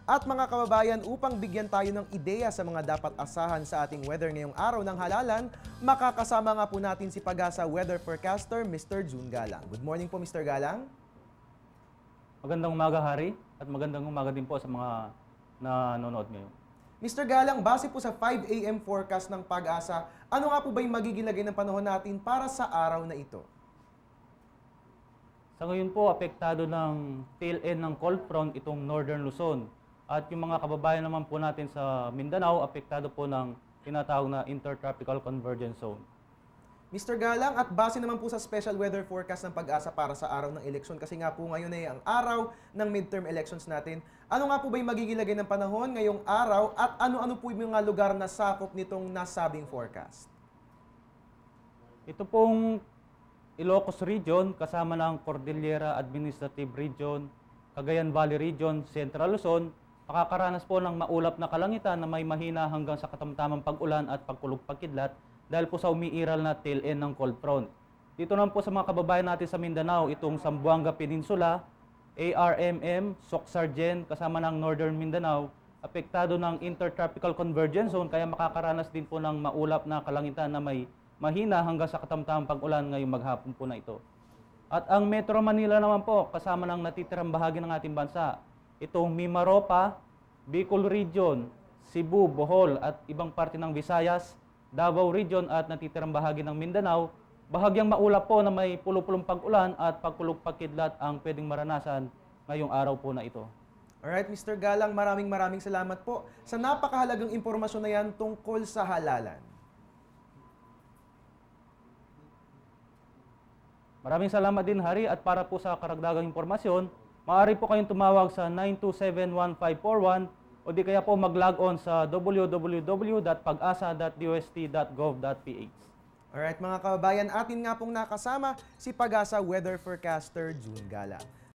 at mga kababayan, upang bigyan tayo ng ideya sa mga dapat asahan sa ating weather ngayong araw ng halalan, makakasama nga po natin si Pag-asa Weather Forecaster, Mr. June Galang. Good morning po, Mr. Galang. Magandang umaga, Hari, at magandang umaga din po sa mga nanonood ngayon. Mr. Galang, base po sa 5 AM forecast ng Pag-asa, ano nga po ba yung magiging lagay ng panahon natin para sa araw na ito? Sa ngayon po, apektado ng tail end ng cold front itong Northern Luzon. At yung mga kababayan naman po natin sa Mindanao, apektado po ng tinatawag na Intertropical Convergence Zone. Mr. Galang, at base naman po sa special weather forecast ng Pag-asa para sa araw ng eleksyon, kasi nga po ngayon ay ang araw ng midterm elections natin, ano nga po ba yung magiging lagay ng panahon ngayong araw at ano-ano po yung mga lugar na sakop nitong nasabing forecast? Ito pong Ilocos Region, kasama ng Cordillera Administrative Region, Cagayan Valley Region, Central Luzon, makakaranas po ng maulap na kalangitan na may mahina hanggang sa katamtamang pag-ulan at pagkulog-pagkidlat dahil po sa umiiral na tail end ng cold front. Dito naman po sa mga kababayan natin sa Mindanao, itong Zamboanga Peninsula, ARMM, Soc-Sargen, kasama ng Northern Mindanao, apektado ng Intertropical Convergence Zone, kaya makakaranas din po ng maulap na kalangitan na may mahina hanggang sa katamtamang pag-ulan ngayong maghapon po na ito. At ang Metro Manila naman po, kasama ng natitirang bahagi ng ating bansa, itong Mimaropa, Bicol Region, Cebu, Bohol at ibang parte ng Visayas, Davao Region at natitirang bahagi ng Mindanao, bahagyang maulap po na may pulo-pulong pag-ulan at pagkulog-pagkidlat ang pwedeng maranasan ngayong araw po na ito. Alright, Mr. Galang, maraming salamat po sa napakahalagang impormasyon na yan tungkol sa halalan. Maraming salamat din, Hari, at para po sa karagdagang impormasyon, maaari po kayong tumawag sa 927-1541 o di kaya po mag-log on sa www.pagasa.dust.gov.ph. Alright mga kababayan, atin nga pong nakasama si Pag-asa Weather Forecaster June Galang.